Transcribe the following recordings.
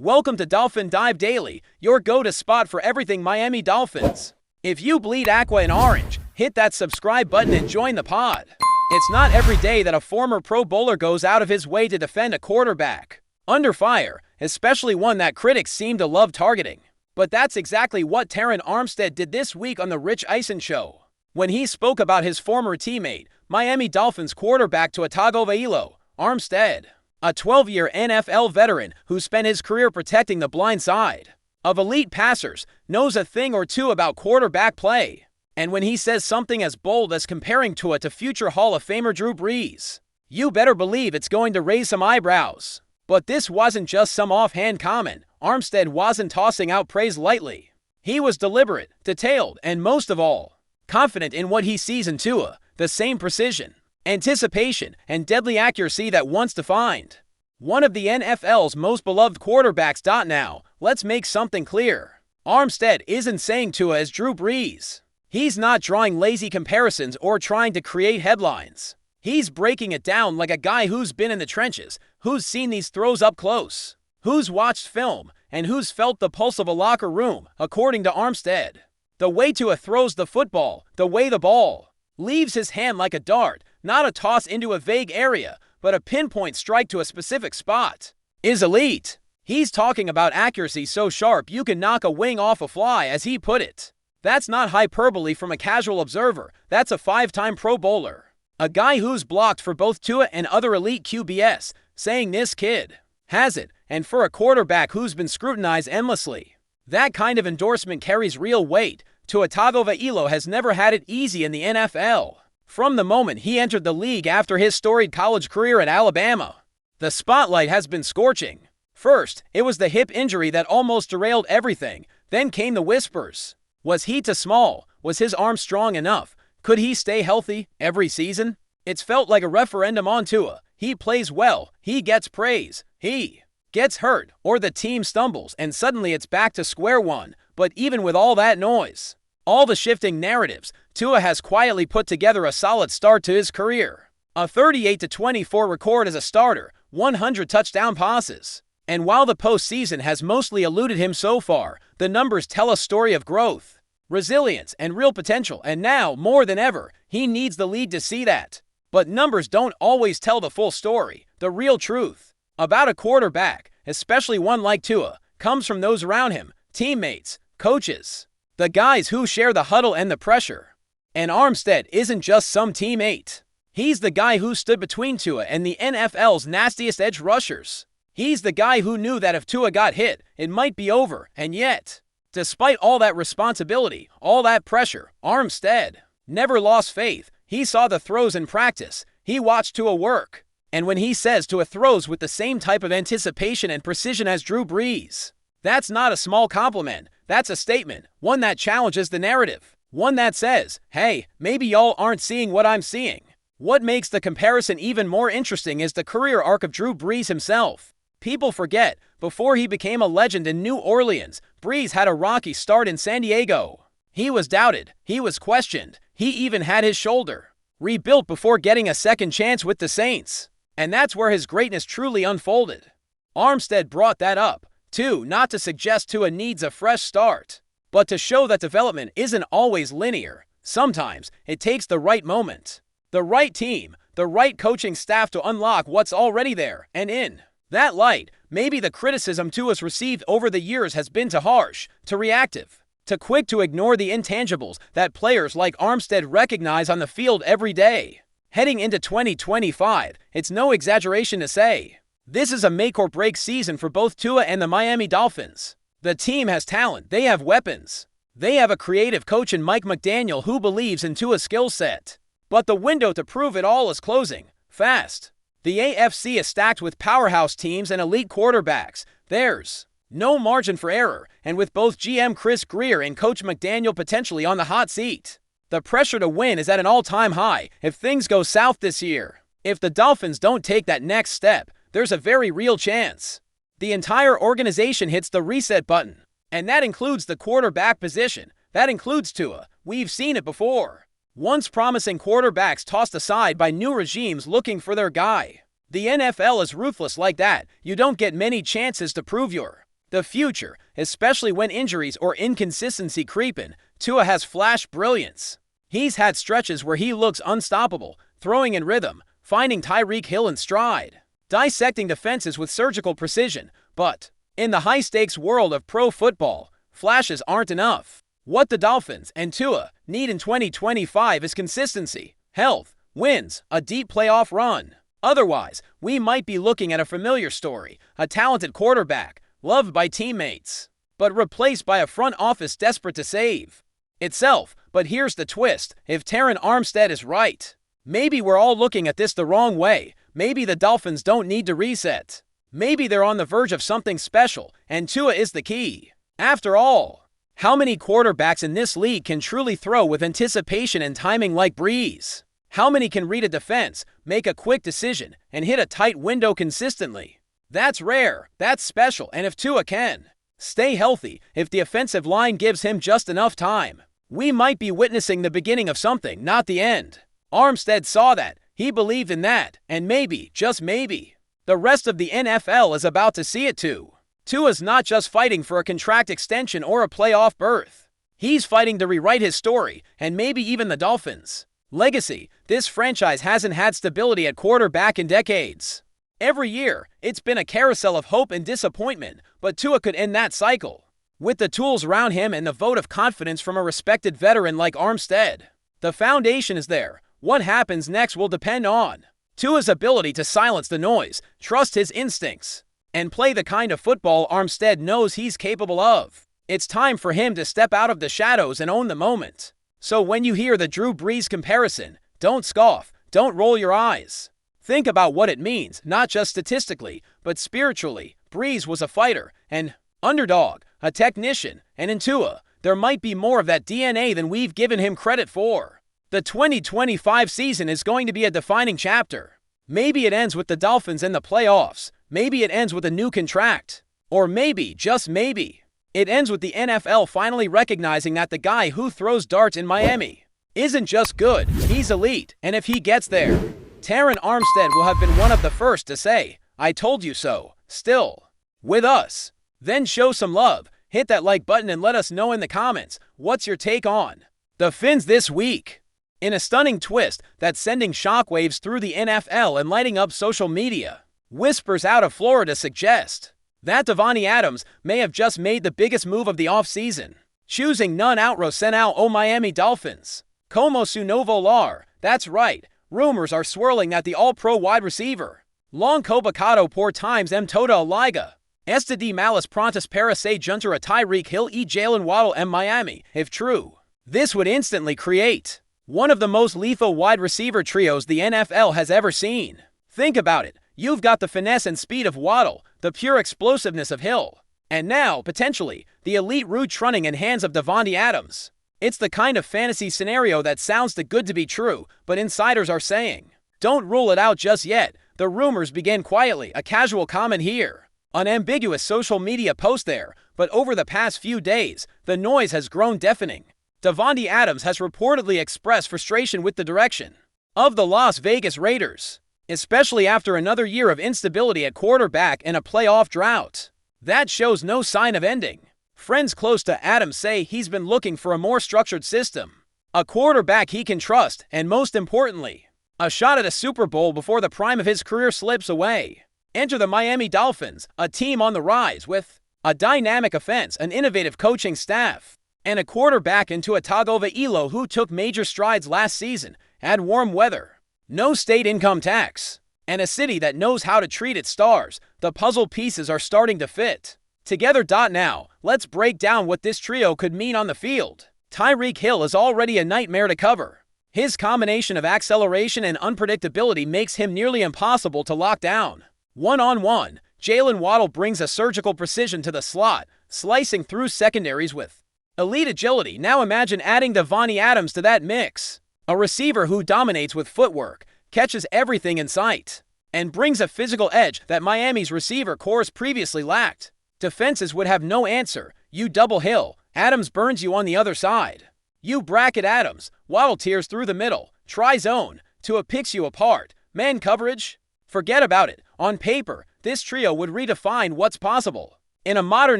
Welcome to Dolphin Dive Daily, your go-to spot for everything Miami Dolphins. If you bleed aqua and orange, hit that subscribe button and join the pod. It's not every day that a former Pro Bowler goes out of his way to defend a quarterback under fire, especially one that critics seem to love targeting. But that's exactly what Terron Armstead did this week on the Rich Eisen Show, when he spoke about his former teammate, Miami Dolphins quarterback Tua Tagovailoa. Armstead, a 12-year NFL veteran who spent his career protecting the blind side of elite passers, knows a thing or two about quarterback play. And when he says something as bold as comparing Tua to future Hall of Famer Drew Brees, you better believe it's going to raise some eyebrows. But this wasn't just some offhand comment. Armstead wasn't tossing out praise lightly. He was deliberate, detailed, and most of all, confident in what he sees in Tua, the same precision, anticipation, and deadly accuracy that once defined one of the NFL's most beloved quarterbacks. Now, let's make something clear. Armstead isn't saying Tua is Drew Brees. He's not drawing lazy comparisons or trying to create headlines. He's breaking it down like a guy who's been in the trenches, who's seen these throws up close, who's watched film, and who's felt the pulse of a locker room. According to Armstead, the way Tua throws the football, the way the ball leaves his hand like a dart, not a toss into a vague area, but a pinpoint strike to a specific spot, is elite. He's talking about accuracy so sharp you can knock a wing off a fly, as he put it. That's not hyperbole from a casual observer. That's a 5-time Pro Bowler, a guy who's blocked for both Tua and other elite QBs, saying this kid has it. And for a quarterback who's been scrutinized endlessly, that kind of endorsement carries real weight. Tua Tagovailoa has never had it easy in the NFL. From the moment he entered the league after his storied college career at Alabama, the spotlight has been scorching. First, it was the hip injury that almost derailed everything. Then came the whispers. Was he too small? Was his arm strong enough? Could he stay healthy every season? It's felt like a referendum on Tua. He plays well, he gets praise, he gets hurt, or the team stumbles, and suddenly it's back to square one. But even with all that noise, all the shifting narratives, Tua has quietly put together a solid start to his career. A 38-24 record as a starter, 100 touchdown passes. And while the postseason has mostly eluded him so far, the numbers tell a story of growth, resilience, and real potential. And now, more than ever, he needs the lead to see that. But numbers don't always tell the full story. The real truth about a quarterback, especially one like Tua, comes from those around him, teammates, coaches, the guys who share the huddle and the pressure. And Armstead isn't just some teammate. He's the guy who stood between Tua and the NFL's nastiest edge rushers. He's the guy who knew that if Tua got hit, it might be over. And yet, despite all that responsibility, all that pressure, Armstead never lost faith. He saw the throws in practice. He watched Tua work. And when he says Tua throws with the same type of anticipation and precision as Drew Brees, that's not a small compliment. That's a statement, one that challenges the narrative, one that says, hey, maybe y'all aren't seeing what I'm seeing. What makes the comparison even more interesting is the career arc of Drew Brees himself. People forget, before he became a legend in New Orleans, Brees had a rocky start in San Diego. He was doubted, he was questioned, he even had his shoulder rebuilt before getting a second chance with the Saints. And that's where his greatness truly unfolded. Armstead brought that up, too, not to suggest Tua needs a fresh start, but to show that development isn't always linear. Sometimes it takes the right moment, the right team, the right coaching staff to unlock what's already there. And in that light, maybe the criticism Tua's received over the years has been too harsh, too reactive, too quick to ignore the intangibles that players like Armstead recognize on the field every day. Heading into 2025, it's no exaggeration to say, this is a make-or-break season for both Tua and the Miami Dolphins. The team has talent, they have weapons. They have a creative coach in Mike McDaniel who believes in Tua's skill set. But the window to prove it all is closing, fast. The AFC is stacked with powerhouse teams and elite quarterbacks. There's no margin for error, and with both GM Chris Grier and Coach McDaniel potentially on the hot seat, the pressure to win is at an all-time high if things go south this year. If the Dolphins don't take that next step, there's a very real chance the entire organization hits the reset button. And that includes the quarterback position. That includes Tua. We've seen it before. Once promising quarterbacks tossed aside by new regimes looking for their guy. The NFL is ruthless like that. You don't get many chances to prove your The future, especially when injuries or inconsistency creep in, Tua has flashed brilliance. He's had stretches where he looks unstoppable, throwing in rhythm, finding Tyreek Hill in stride, dissecting defenses with surgical precision. But in the high-stakes world of pro football, flashes aren't enough. What the Dolphins and Tua need in 2025 is consistency, health, wins, a deep playoff run. Otherwise, we might be looking at a familiar story, a talented quarterback, loved by teammates, but replaced by a front office desperate to save itself. But here's the twist: if Terron Armstead is right, maybe we're all looking at this the wrong way. Maybe the Dolphins don't need to reset. Maybe they're on the verge of something special, and Tua is the key. After all, how many quarterbacks in this league can truly throw with anticipation and timing like Breeze? How many can read a defense, make a quick decision, and hit a tight window consistently? That's rare, that's special, and if Tua can stay healthy, if the offensive line gives him just enough time, we might be witnessing the beginning of something, not the end. Armstead saw that, he believed in that, and maybe, just maybe, the rest of the NFL is about to see it too. Tua's not just fighting for a contract extension or a playoff berth. He's fighting to rewrite his story, and maybe even the Dolphins' legacy. This franchise hasn't had stability at quarterback in decades. Every year, it's been a carousel of hope and disappointment, but Tua could end that cycle. With the tools around him and the vote of confidence from a respected veteran like Armstead, the foundation is there. What happens next will depend on Tua's ability to silence the noise, trust his instincts, and play the kind of football Armstead knows he's capable of. It's time for him to step out of the shadows and own the moment. So when you hear the Drew Brees comparison, don't scoff, don't roll your eyes. Think about what it means, not just statistically, but spiritually. Brees was a fighter, an underdog, a technician, and in Tua, there might be more of that DNA than we've given him credit for. The 2025 season is going to be a defining chapter. Maybe it ends with the Dolphins in the playoffs. Maybe it ends with a new contract. Or maybe, just maybe, it ends with the NFL finally recognizing that the guy who throws darts in Miami isn't just good, he's elite. And if he gets there, Terron Armstead will have been one of the first to say, "I told you so." Still with us. Then show some love, hit that like button, and let us know in the comments, what's your take on the Fins this week? In a stunning twist that's sending shockwaves through the NFL and lighting up social media, whispers out of Florida suggest that Davante Adams may have just made the biggest move of the offseason, choosing none outro sent out Miami Dolphins. Como su novo lar. That's right, rumors are swirling that the all-pro wide receiver long convocado por times em toda a liga esta de malas prontas para se juntar a Tyreek Hill y Jalen Waddle en Miami. If true, this would instantly create one of the most lethal wide receiver trios the NFL has ever seen. Think about it. You've got the finesse and speed of Waddle, the pure explosiveness of Hill, and now, potentially, the elite route running and hands of Davante Adams. It's the kind of fantasy scenario that sounds too good to be true, but insiders are saying, don't rule it out just yet. The rumors began quietly, a casual comment here, an ambiguous social media post there, but over the past few days, the noise has grown deafening. Davante Adams has reportedly expressed frustration with the direction of the Las Vegas Raiders, especially after another year of instability at quarterback and a playoff drought that shows no sign of ending. Friends close to Adams say he's been looking for a more structured system, a quarterback he can trust, and most importantly, a shot at a Super Bowl before the prime of his career slips away. Enter the Miami Dolphins, a team on the rise with a dynamic offense, an innovative coaching staff, and a quarterback in Tua Tagovailoa who took major strides last season. Add warm weather, no state income tax, and a city that knows how to treat its stars. The puzzle pieces are starting to fit together. Now, let's break down what this trio could mean on the field. Tyreek Hill is already a nightmare to cover. His combination of acceleration and unpredictability makes him nearly impossible to lock down. One-on-one, Jalen Waddle brings a surgical precision to the slot, slicing through secondaries with elite agility. Now imagine adding Davante Adams to that mix. A receiver who dominates with footwork, catches everything in sight, and brings a physical edge that Miami's receiver cores previously lacked. Defenses would have no answer. You double Hill, Adams burns you on the other side. You bracket Adams, Waddle tears through the middle, try zone, Tua picks you apart. Man coverage? Forget about it. On paper, this trio would redefine what's possible. In a modern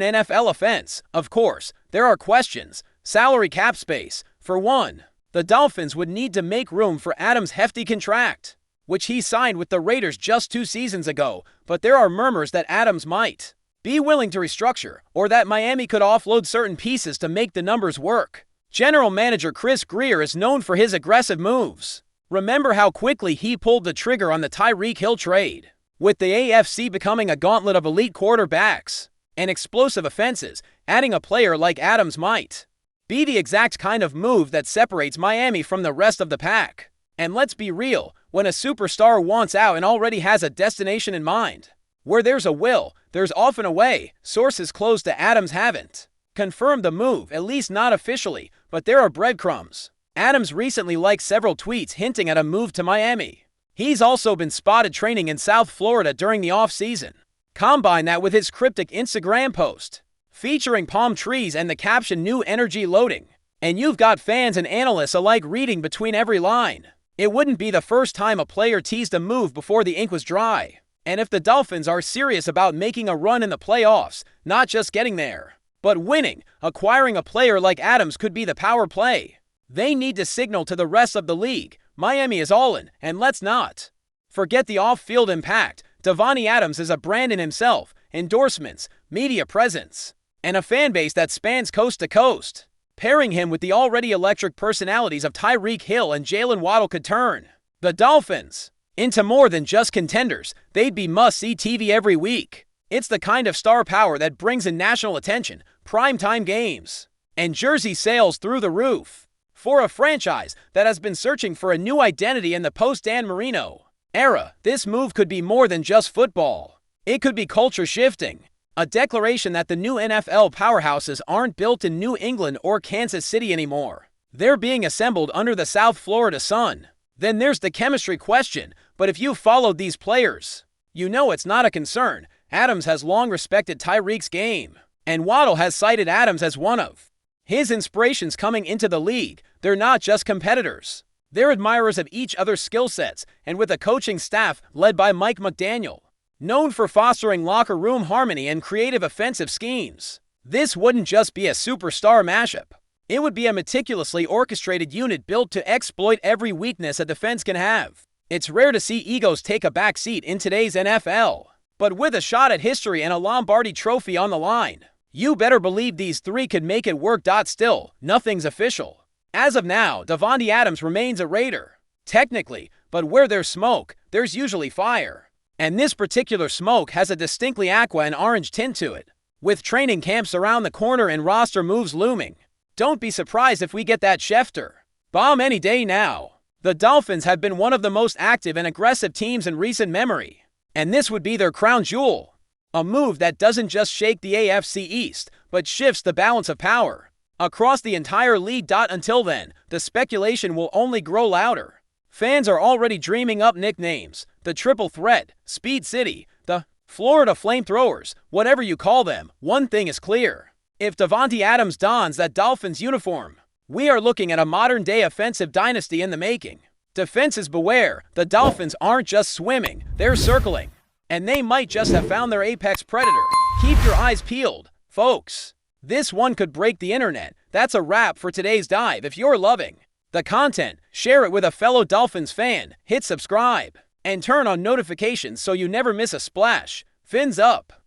NFL offense, of course, there are questions. Salary cap space. For one, the Dolphins would need to make room for Adams' hefty contract, which he signed with the Raiders just 2 seasons ago, but there are murmurs that Adams might be willing to restructure, or that Miami could offload certain pieces to make the numbers work. General Manager Chris Grier is known for his aggressive moves. Remember how quickly he pulled the trigger on the Tyreek Hill trade, with the AFC becoming a gauntlet of elite quarterbacks and explosive offenses. Adding a player like Adams might be the exact kind of move that separates Miami from the rest of the pack. And let's be real, when a superstar wants out and already has a destination in mind, where there's a will, there's often a way. Sources close to Adams haven't confirmed the move, at least not officially, but there are breadcrumbs. Adams recently liked several tweets hinting at a move to Miami. He's also been spotted training in South Florida during the offseason. Combine that with his cryptic Instagram post, featuring palm trees and the caption "New Energy Loading," and you've got fans and analysts alike reading between every line. It wouldn't be the first time a player teased a move before the ink was dry. And if the Dolphins are serious about making a run in the playoffs, not just getting there, but winning, acquiring a player like Adams could be the power play. They need to signal to the rest of the league, Miami is all in, and let's not forget the off-field impact. Davante Adams is a brand in himself, endorsements, media presence, and a fan base that spans coast to coast. Pairing him with the already electric personalities of Tyreek Hill and Jalen Waddle could turn the Dolphins into more than just contenders. They'd be must-see TV every week. It's the kind of star power that brings in national attention, primetime games, and jersey sales through the roof. For a franchise that has been searching for a new identity in the post-Dan Marino era, this move could be more than just football. It could be culture-shifting, a declaration that the new NFL powerhouses aren't built in New England or Kansas City anymore. They're being assembled under the South Florida sun. Then there's the chemistry question, but if you've followed these players, you know it's not a concern. Adams has long respected Tyreek's game, and Waddle has cited Adams as one of his inspirations coming into the league. They're not just competitors. They're admirers of each other's skill sets, and with a coaching staff led by Mike McDaniel, known for fostering locker room harmony and creative offensive schemes, this wouldn't just be a superstar mashup. It would be a meticulously orchestrated unit built to exploit every weakness a defense can have. It's rare to see egos take a back seat in today's NFL, but with a shot at history and a Lombardi trophy on the line, you better believe these three could make it work. Still, nothing's official. As of now, Davante Adams remains a Raider, technically, but where there's smoke, there's usually fire. And this particular smoke has a distinctly aqua and orange tint to it, with training camps around the corner and roster moves looming. Don't be surprised if we get that Schefter bomb any day now. The Dolphins have been one of the most active and aggressive teams in recent memory, and this would be their crown jewel. A move that doesn't just shake the AFC East, but shifts the balance of power across the entire league. Until then, the speculation will only grow louder. Fans are already dreaming up nicknames: the Triple Threat, Speed City, the Florida Flamethrowers, whatever you call them. One thing is clear: if Davante Adams dons that Dolphins uniform, we are looking at a modern-day offensive dynasty in the making. Defenses beware, the Dolphins aren't just swimming, they're circling. And they might just have found their apex predator. Keep your eyes peeled, folks. This one could break the internet. That's a wrap for today's dive. If you're loving the content, share it with a fellow Dolphins fan, hit subscribe, and turn on notifications so you never miss a splash. Fins up.